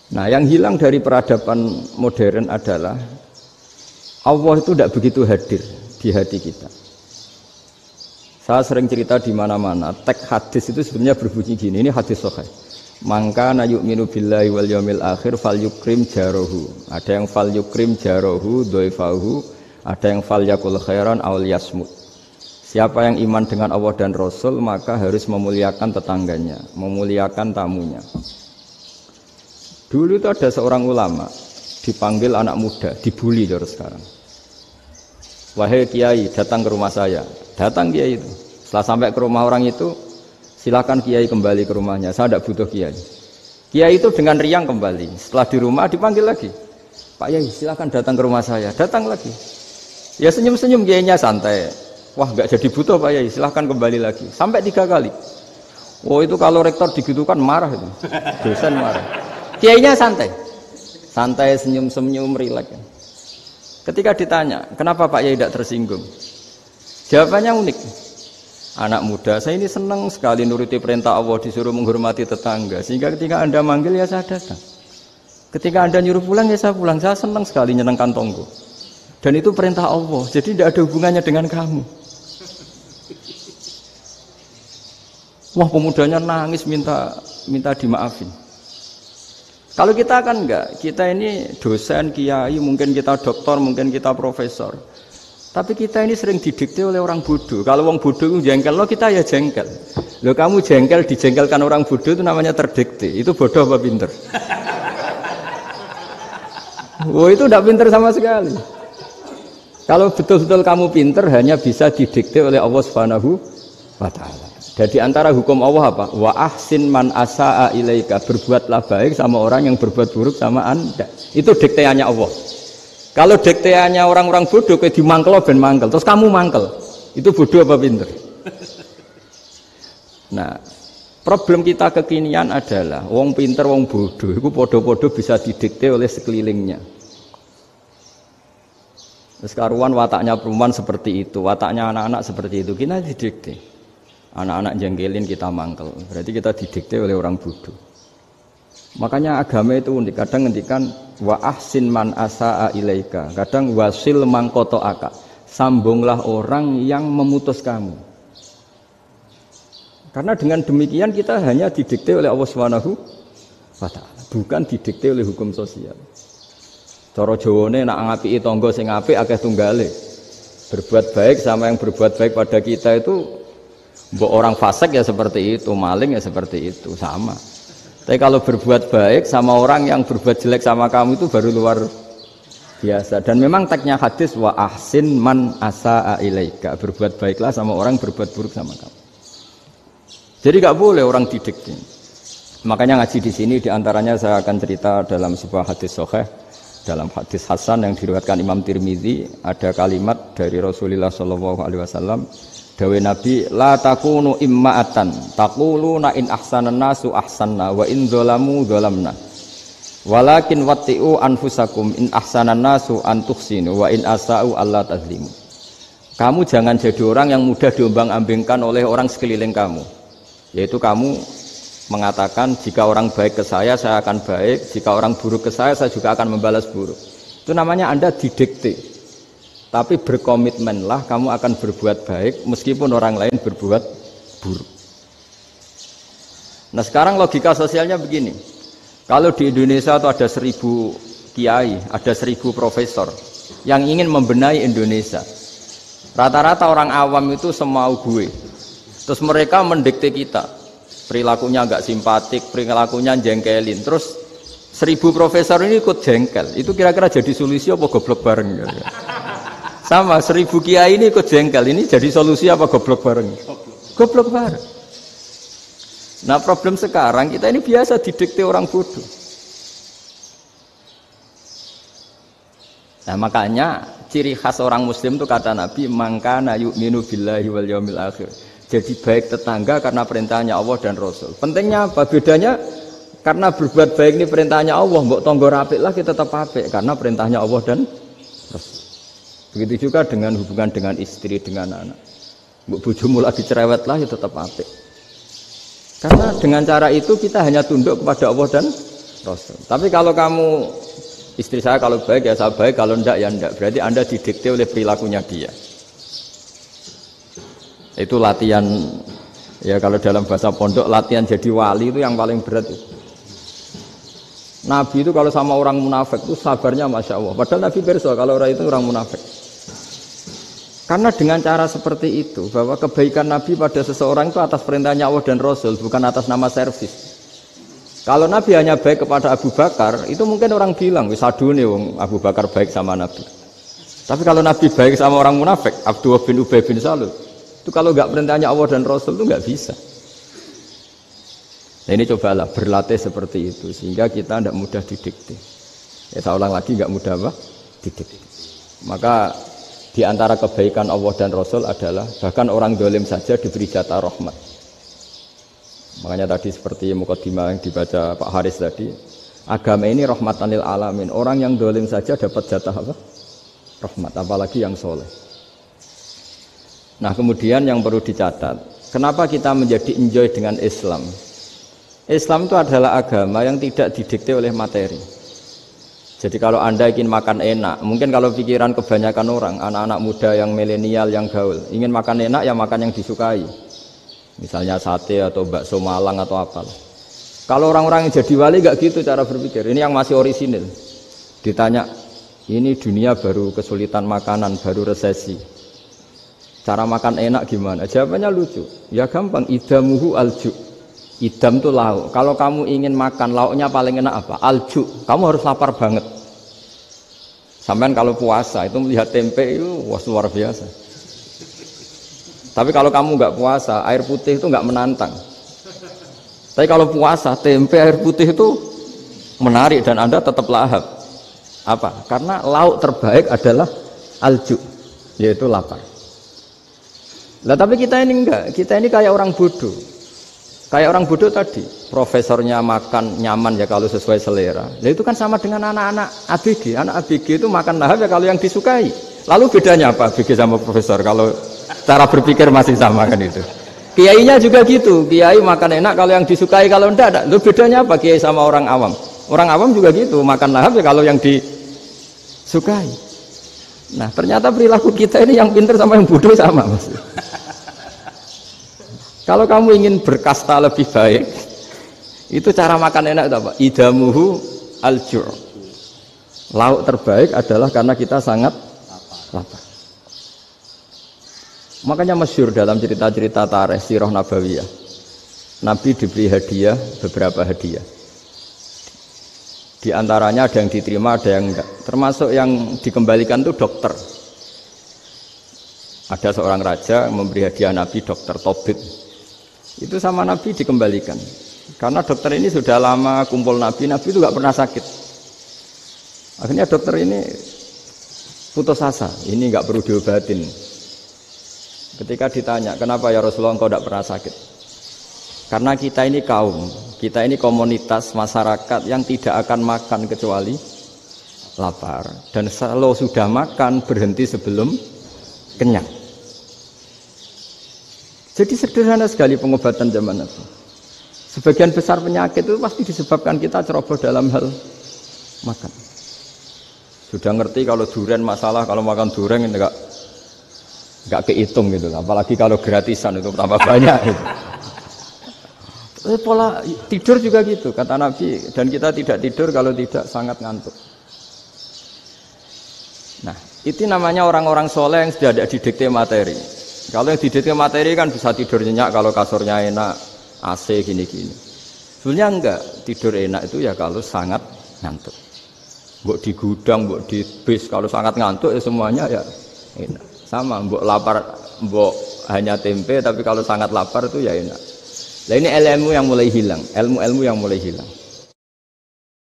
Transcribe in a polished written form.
Nah, yang hilang dari peradaban modern adalah Allah itu tidak begitu hadir di hati kita. Saya sering cerita di mana-mana, teks hadis itu sebenarnya berbunyi gini, ini hadis sahih. Mangka na yu'minu billahi wal yaumil akhir falyukrim jarahu. Ada yang falyukrim jarahu dhaifahu, ada yang falyakul khairan aw yasmut. Siapa yang iman dengan Allah dan Rasul maka harus memuliakan tetangganya, memuliakan tamunya. Dulu itu ada seorang ulama dipanggil anak muda, dibully dari sekarang. Wahai kiai, datang ke rumah saya. Datang kiai itu. Setelah sampai ke rumah orang itu, silakan kiai kembali ke rumahnya. Saya tidak butuh kiai. Kiai itu dengan riang kembali. Setelah di rumah dipanggil lagi. Pak Yai, silakan datang ke rumah saya. Datang lagi. Ya senyum-senyum kiainya santai. Wah, nggak jadi butuh Pak Yai. Silakan kembali lagi. Sampai 3 kali. Oh itu kalau rektor digitukan marah itu. Dosen marah. Kiainya santai. Santai, senyum-senyum, rileks. Ketika ditanya, kenapa Pak Yai tidak tersinggung? Jawabannya unik. Anak muda, saya ini senang sekali nuruti perintah Allah, disuruh menghormati tetangga. Sehingga ketika Anda manggil, ya saya datang. Ketika Anda nyuruh pulang, ya saya pulang. Saya senang sekali nyenangkan tonggo. Dan itu perintah Allah, jadi tidak ada hubungannya dengan kamu. Wah, pemudanya nangis minta dimaafin. Kalau kita kan enggak, kita ini dosen, kiai, mungkin kita doktor, mungkin kita profesor. Tapi kita ini sering didikte oleh orang bodoh. Kalau orang bodoh itu jengkel, lo kita ya jengkel. Lo kamu jengkel, dijengkelkan orang bodoh itu namanya terdikte. Itu bodoh apa pinter? Oh itu tidak pinter sama sekali. Kalau betul-betul kamu pinter, hanya bisa didikte oleh Allah Subhanahu wa Ta'ala. Jadi antara hukum Allah apa? Wa ahsin man asa'a ilaika, berbuatlah baik sama orang yang berbuat buruk sama Anda. Itu dikteannya Allah. Kalau dikteannya orang-orang bodoh kayak dimangkel ben mangkel, terus kamu mangkel. Itu bodoh apa pinter? Nah, problem kita kekinian adalah wong pinter wong bodoh itu podo-podo bisa didikte oleh sekelilingnya. Terus karuan wataknya perempuan seperti itu, wataknya anak-anak seperti itu, kita didikte. Anak-anak jengkelin kita mangkel, berarti kita didikte oleh orang bodoh. Makanya agama itu unik, kadang ngendikan wa ahsin man asa'a ilaika, kadang wasil man qata'aka, sambunglah orang yang memutus kamu. Karena dengan demikian kita hanya didikte oleh Allah Subhanahu wa Ta'ala, bukan didikte oleh hukum sosial. Cara Jawane nak ngapiki tangga sing apik akeh tunggale. Berbuat baik sama yang berbuat baik pada kita itu mbok orang fasik ya seperti itu, maling ya seperti itu, sama. Tapi kalau berbuat baik sama orang yang berbuat jelek sama kamu itu baru luar biasa. Dan memang teksnya hadis wa ahsin man asa'a ilaika, berbuat baiklah sama orang berbuat buruk sama kamu. Jadi enggak boleh orang didikte. Makanya ngaji di sini diantaranya saya akan cerita dalam sebuah hadis sahih, dalam hadis hasan yang diriwayatkan Imam Tirmizi, ada kalimat dari Rasulullah sallallahu alaihi wasallam. Dawe Nabi, la takunu imma'atan taquluna in ahsanan nasu ahsanna wa in dzalamu dzalamna walakin watti'u anfusakum in ahsanan nasu an tuhsinu wa in asa'u alla tazlimu. Kamu jangan jadi orang yang mudah diombang-ambingkan oleh orang sekeliling kamu, yaitu kamu mengatakan jika orang baik ke saya akan baik, jika orang buruk ke saya juga akan membalas buruk. Itu namanya Anda didikte. Tapi berkomitmenlah kamu akan berbuat baik meskipun orang lain berbuat buruk. Nah sekarang logika sosialnya begini. Kalau di Indonesia itu ada 1000 kiai, ada 1000 profesor yang ingin membenahi Indonesia. Rata-rata orang awam itu semau gue. Terus mereka mendikte kita. Perilakunya enggak simpatik, perilakunya jengkelin. Terus 1000 profesor ini ikut jengkel. Itu kira-kira jadi solusi apa goblok bareng? Sama 1000 kiai ini ikut jengkel, ini jadi solusi apa goblok bareng? Goblok bareng. Nah problem sekarang kita ini biasa didikte orang bodoh. Nah makanya ciri khas orang muslim itu kata Nabi, mangkana yu'minu billahi wal yaumil akhir. Jadi baik tetangga karena perintahnya Allah dan Rasul. Pentingnya apa? Bedanya karena berbuat baik ini perintahnya Allah, mbok tangga apik lah kita tetap apik karena perintahnya Allah dan Rasul. Begitu juga dengan hubungan dengan istri, dengan anak. Bojomu lagi cerewet lah ya tetap apik. Karena dengan cara itu kita hanya tunduk kepada Allah dan Rasul. Tapi kalau kamu istri saya kalau baik ya saya baik, kalau enggak ya enggak. Berarti Anda didikte oleh perilakunya dia. Itu latihan ya kalau dalam bahasa pondok latihan jadi wali itu yang paling berat itu. Nabi itu kalau sama orang munafik itu sabarnya Masya Allah. Padahal Nabi berso kalau orang itu orang munafik. Karena dengan cara seperti itu, bahwa kebaikan Nabi pada seseorang itu atas perintahnya Allah dan Rasul, bukan atas nama servis. Kalau Nabi hanya baik kepada Abu Bakar, itu mungkin orang bilang, wisadune wong Abu Bakar baik sama Nabi. Tapi kalau Nabi baik sama orang munafik, Abdullah bin Ubay bin Salul, itu kalau nggak perintahnya Allah dan Rasul itu nggak bisa. Nah ini cobalah berlatih seperti itu, sehingga kita tidak mudah didikte. Ya saya ulang lagi, nggak mudah apa? Didikte. Maka di antara kebaikan Allah dan Rasul adalah bahkan orang dolim saja diberi jatah rahmat. Makanya tadi seperti mukadimah yang dibaca Pak Haris tadi, agama ini rahmatan lil alamin. Orang yang dolim saja dapat jatah apa? Rahmat, apalagi yang soleh. Nah kemudian yang perlu dicatat, kenapa kita menjadi enjoy dengan Islam? Islam itu adalah agama yang tidak didikte oleh materi. Jadi kalau Anda ingin makan enak, mungkin kalau pikiran kebanyakan orang, anak-anak muda yang milenial, yang gaul, ingin makan enak ya makan yang disukai. Misalnya sate atau bakso Malang atau apalah. Kalau orang-orang yang jadi wali gak gitu cara berpikir. Ini yang masih orisinil. Ditanya, ini dunia baru kesulitan makanan, baru resesi. Cara makan enak gimana? Jawabannya lucu. Ya gampang, idamuhu alju. Idam itu lauk. Kalau kamu ingin makan lauknya paling enak apa? Alju. Kamu harus lapar banget. Sampai kalau puasa itu melihat tempe itu wah luar biasa. Tapi kalau kamu nggak puasa, air putih itu nggak menantang. Tapi kalau puasa, tempe air putih itu menarik dan Anda tetap lahap. Apa? Karena lauk terbaik adalah alju, yaitu lapar. Lah tapi kita ini enggak. Kita ini kayak orang bodoh. Kayak orang bodoh tadi, profesornya makan nyaman ya kalau sesuai selera. Nah itu kan sama dengan anak-anak ABG. Anak ABG itu makan lahap ya kalau yang disukai. Lalu bedanya apa ABG sama profesor? Kalau cara berpikir masih sama kan itu. Kiainya juga gitu. Kiai makan enak kalau yang disukai, kalau enggak ada. Lalu bedanya apa kiai sama orang awam? Orang awam juga gitu, makan lahap ya kalau yang disukai. Nah ternyata perilaku kita ini yang pintar sama yang bodoh sama mas. Kalau kamu ingin berkasta lebih baik, itu cara makan enak itu apa? Idamuhu al-ju'. Lauk terbaik adalah karena kita sangat lapar. Makanya masyhur dalam cerita-cerita tarikh sirah nabawiyah. Nabi diberi hadiah, beberapa hadiah. Di antaranya ada yang diterima, ada yang enggak. Termasuk yang dikembalikan itu dokter. Ada seorang raja memberi hadiah Nabi dokter Tobit. Itu sama Nabi dikembalikan. Karena dokter ini sudah lama kumpul Nabi itu gak pernah sakit. Akhirnya dokter ini putus asa, ini gak perlu diobatin. Ketika ditanya, kenapa ya Rasulullah engkau gak pernah sakit? Karena kita ini kaum, kita ini komunitas masyarakat yang tidak akan makan kecuali lapar. Dan kalau sudah makan berhenti sebelum kenyang. Jadi sederhana sekali pengobatan zaman Nabi. Sebagian besar penyakit itu pasti disebabkan kita ceroboh dalam hal makan. Sudah ngerti kalau durian masalah, kalau makan durian enggak kehitung gitu. Apalagi kalau gratisan itu tambah banyak. Gitu. Pola tidur juga gitu kata Nabi, dan kita tidak tidur kalau tidak sangat ngantuk. Nah, itu namanya orang-orang soleh yang sudah ada didikte materi. Kalau yang didikte materi kan bisa tidur nyenyak kalau kasurnya enak, AC gini-gini. Sebenarnya enggak, tidur enak itu ya kalau sangat ngantuk. Mbok di gudang, mbok di bis, kalau sangat ngantuk ya semuanya ya enak. Sama, mbok lapar, mbok hanya tempe, tapi kalau sangat lapar itu ya enak. Nah ini ilmu yang mulai hilang, ilmu-ilmu yang mulai hilang.